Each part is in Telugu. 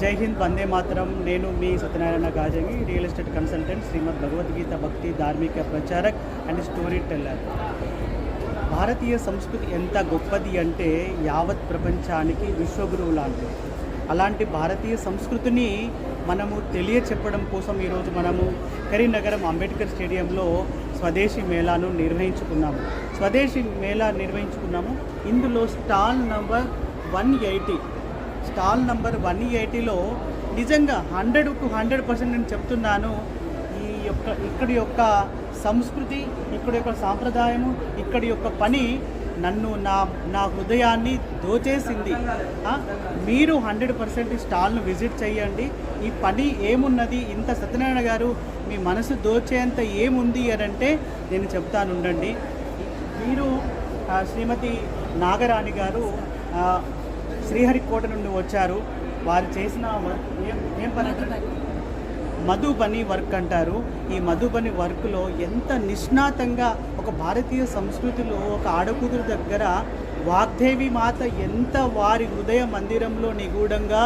జై హింద్, వందే మాతరం. నేను మీ Satyanarayana Gajangi, real estate consultant, Shrimad Bhagavad Gita భక్తి ధార్మిక ప్రచారక్ అండ్ స్టోరీ టెల్లర్. భారతీయ సంస్కృతి ఎంత గొప్పది అంటే యావత్ ప్రపంచానికి విశ్వగురువు లాంటిది. అలాంటి భారతీయ సంస్కృతిని మనము తెలియచెప్పడం కోసం ఈరోజు మనము కరీంనగరం అంబేద్కర్ స్టేడియంలో స్వదేశీ మేళాను నిర్వహించుకున్నాము. ఇందులో స్టాల్ నంబర్ 180లో నిజంగా 100% నేను చెప్తున్నాను, ఇక్కడి యొక్క సంస్కృతి, ఇక్కడి యొక్క సాంప్రదాయము, ఇక్కడి యొక్క పని నన్ను నా హృదయాన్ని దోచేసింది. మీరు 100% స్టాల్ను విజిట్ చేయండి. ఈ పని ఏమున్నది, ఇంత సత్యనారాయణ గారు మీ మనసు దోచేంత ఏముంది అని అంటే నేను చెప్తాను, ఉండండి. మీరు శ్రీమతి నాగరాణి గారు శ్రీహరికోట నుండి వచ్చారు. వారు చేసిన వర్క్ ఏం పని? మధుబని వర్క్ అంటారు. ఈ మధుబని వర్క్లో ఎంత నిష్ణాతంగా ఒక భారతీయ సంస్కృతిలో ఒక ఆడకూతురు దగ్గర వాగ్దేవి మాత ఎంత వారి హృదయ మందిరంలో నిగూఢంగా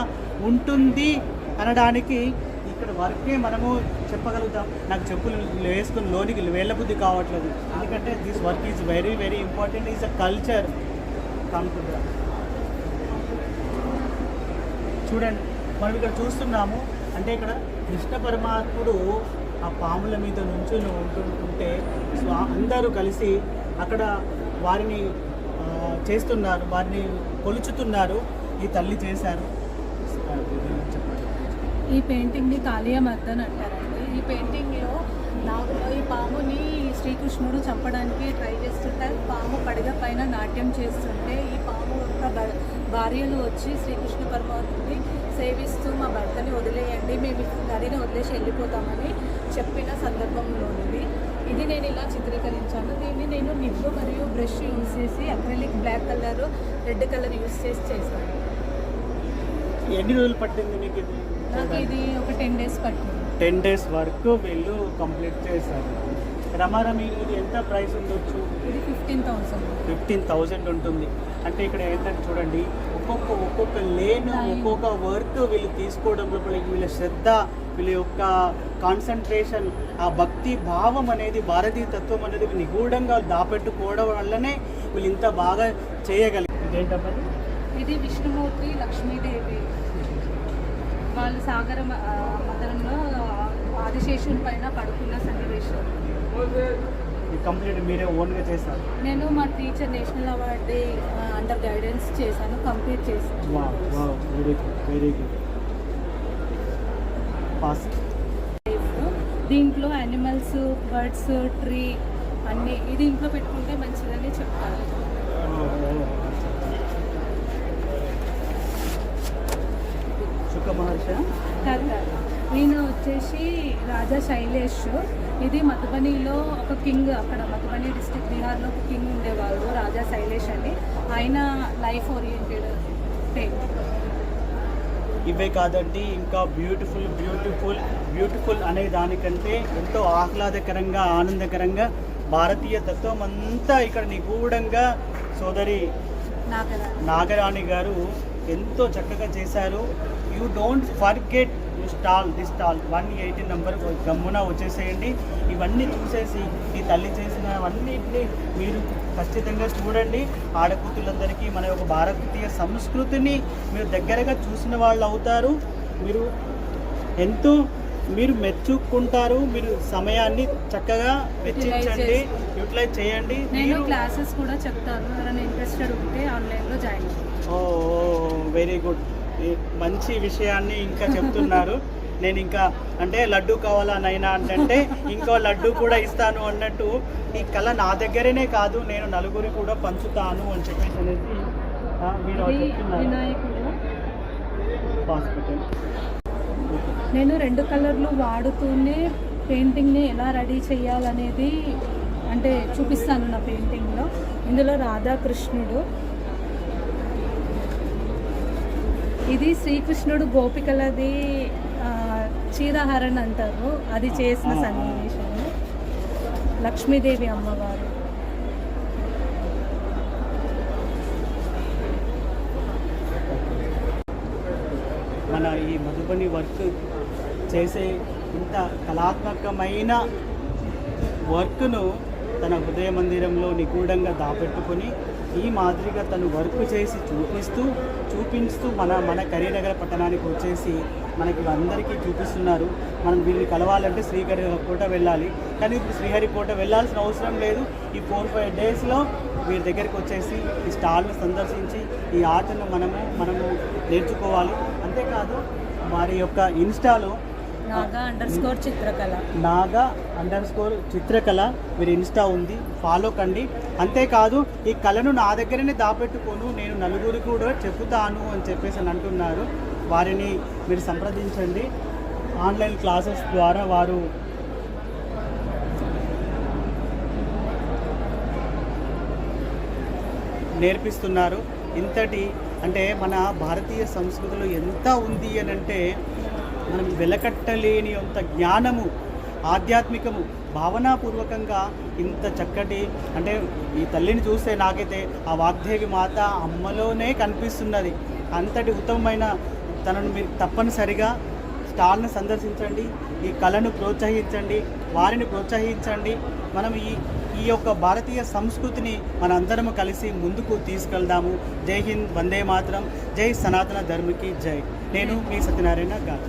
ఉంటుంది అనడానికి ఇక్కడ వర్కే మనము చెప్పగలుగుతాం. నాకు చెప్పులు వేసుకుని లోనికి వెళ్ళబుద్ధి కావట్లేదు, ఎందుకంటే this work is very very important. Is a culture. కానుకుంటా చూడండి, మనం ఇక్కడ చూస్తున్నాము. అంటే ఇక్కడ కృష్ణ పరమాత్ముడు ఆ పాముల మీద నుంచుని ఉంటుంటే అందరూ కలిసి అక్కడ వారిని చేస్తున్నారు, వారిని కొలుచుతున్నారు. ఈ తల్లి చేశారు. ఈ పెయింటింగ్ని కాళియా మర్దన్ అంటారండి. ఈ పెయింటింగ్లో ఈ పాముని శ్రీకృష్ణుడు చంపడానికి ట్రై చేస్తుంటే పాము పడగ పైన నాట్యం చేస్తుంటే ఈ పాము యొక్క భార్యలు వచ్చి శ్రీకృష్ణ పరమాత్ముని సేవిస్తూ మా భర్తని వదిలేయండి, మేము నదిని వదిలేసి వెళ్ళిపోతామని చెప్పిన సందర్భంలోనిది. ఇది నేను ఇలా చిత్రీకరించాను. దీన్ని నేను నిబ్బు మరియు బ్రష్ యూజ్ చేసి acrylic black colour, red colour use చేసి చేశాను. ఎన్ని రోజులు పట్టింది మీకు? నాకు ఇది ఒక 10 days పట్టింది. 10 days వరకు వీళ్ళు కంప్లీట్ చేశారు. రమారమి ఇది ఎంత ప్రైస్ ఉండొచ్చు? ఇది 15,000 ఉంటుంది. అంటే ఇక్కడ ఏంటంటే చూడండి, ఒక్కొక్క లేన్, ఒక్కొక్క వర్క్ వీళ్ళు తీసుకోవడంలో వీళ్ళ శ్రద్ధ, వీళ్ళ యొక్క కాన్సన్ట్రేషన్, ఆ భక్తి భావం అనేది, భారతీయ తత్వం అనేది నిగూఢంగా దాపెట్టుకోవడం వల్లనే వీళ్ళు ఇంత బాగా చేయగలిగారు. ఇదేంటమ్మా? ఇది విష్ణుమూర్తి, లక్ష్మీదేవి వాళ్ళు సాగర మదనంలో ఆదిశేషుని పైన పడుకున్న సన్నివేశం. కంప్లీట్ మీరే ఓన్గా చేశారు? నేను మా teacher national award under guidance చేశాను, కంప్లీట్ చేశాను. Very good. దీంట్లో యానిమల్స్, బర్డ్స్, ట్రీ అన్నీ ఇది ఇంట్లో పెట్టుకుంటే మంచిదని చెప్తాను. శుక మహర్షి కదా. ఈయన వచ్చేసి రాజా శైలేష్. ఇది మధుబనిలో ఒక కింగ్, అక్కడ మధుబని డిస్ట్రిక్ట్ బీహార్లో ఒక కింగ్ ఉండేవాళ్ళు, రాజా శైలేష్ అని. ఆయన లైఫ్ ఓరియంటెడ్ పెయింట్. ఇవే కాదండి, ఇంకా బ్యూటిఫుల్ అనే దానికంటే ఎంతో ఆహ్లాదకరంగా, ఆనందకరంగా భారతీయ తత్వం అంతా ఇక్కడ నిగూఢంగా సోదరి నాగరాణి గారు ఎంతో చక్కగా చేశారు. You don't forget this stall 180 number గమ్మున వచ్చేసేయండి. ఇవన్నీ చూసేసి ఈ తల్లి చేసినవన్నిటిని మీరు ఖచ్చితంగా చూడండి. ఆడకూతులందరికీ మన యొక్క భారతీయ సంస్కృతిని మీరు దగ్గరగా చూసిన వాళ్ళు అవుతారు. మీరు మెచ్చుకుంటారు. మీరు సమయాన్ని చక్కగా వెచ్చించండి, యూటిలైజ్ చేయండి. నేను క్లాసెస్ కూడా చెప్తాను, ఎవరైనా ఇంట్రెస్టెడ్ ఉంటే ఆన్లైన్లో జాయిన్ అవ్వండి. Very good. మంచి విషయాన్ని ఇంకా చెప్తున్నారు. నేను ఇంకా అంటే లడ్డు కావాలా నైనా అంటే ఇంకో లడ్డు కూడా ఇస్తాను అన్నట్టు, ఈ కళ నా దగ్గరనే కాదు, నేను నలుగురి కూడా పంచుతాను అని చెప్పేసి అనేది మీరు వినాయకుడు హాస్పిటల్. నేను 2 కలర్లు వాడుతూనే పెయింటింగ్ని ఎలా రెడీ చేయాలనేది అంటే చూపిస్తాను నా పెయింటింగ్లో. ఇందులో రాధాకృష్ణుడు, ఇది శ్రీకృష్ణుడు గోపికలది చీరహరణ అంటారు, అది చేసిన సన్నివేశము. లక్ష్మీదేవి అమ్మవారు, మన ఈ మధుబని వర్క్ చేసే ఇంత కళాత్మకమైన వర్క్ను తన హృదయ మందిరంలో నిగూఢంగా దాపెట్టుకొని ఈ మాదిరిగా తను వర్క్ చేసి చూపిస్తూ మన కరీంనగర్ పట్టణానికి వచ్చేసి మనకి అందరికీ చూపిస్తున్నారు. మనం వీళ్ళని కలవాలంటే శ్రీహరికోట వెళ్ళాలి, కానీ ఇప్పుడు శ్రీహరికోట వెళ్ళాల్సిన అవసరం లేదు. ఈ 4-5 డేస్లో వీరి దగ్గరికి వచ్చేసి ఈ స్టాల్ను సందర్శించి ఈ ఆర్ట్ను మనము నేర్చుకోవాలి. అంతేకాదు వారి యొక్క ఇన్స్టాలో నాగా_చిత్రకళ వీరి ఇన్స్టా ఉంది, ఫాలో కండి. అంతేకాదు ఈ కళను నా దగ్గరనే దాపెట్టుకోను, నేను నలుగురికి కూడా చెప్పుతాను అని చెప్పేసి అంటున్నారు. వారిని మీరు సంప్రదించండి. ఆన్లైన్ క్లాసెస్ ద్వారా వారు నేర్పిస్తున్నారు. ఇంతటి అంటే మన భారతీయ సంస్కృతిలో ఎంత ఉంది అని అంటే మనం వెలకట్టలేని అంత జ్ఞానము, ఆధ్యాత్మికము, భావనాపూర్వకంగా ఇంత చక్కటి అంటే ఈ తల్లిని చూస్తే నాకైతే ఆ వాగ్దేవి మాత అమ్మలోనే కనిపిస్తున్నది. అంతటి ఉత్తమమైన తనను మీరు తప్పనిసరిగా స్టాల్ను సందర్శించండి, ఈ కళను ప్రోత్సహించండి, వారిని ప్రోత్సహించండి. మనం ఈ యొక్క భారతీయ సంస్కృతిని మనందరము కలిసి ముందుకు తీసుకెళ్దాము. జై హింద్, వందే మాతరం, జై సనాతన ధర్మకి జై. నేను మీ సత్యనారాయణ గారు.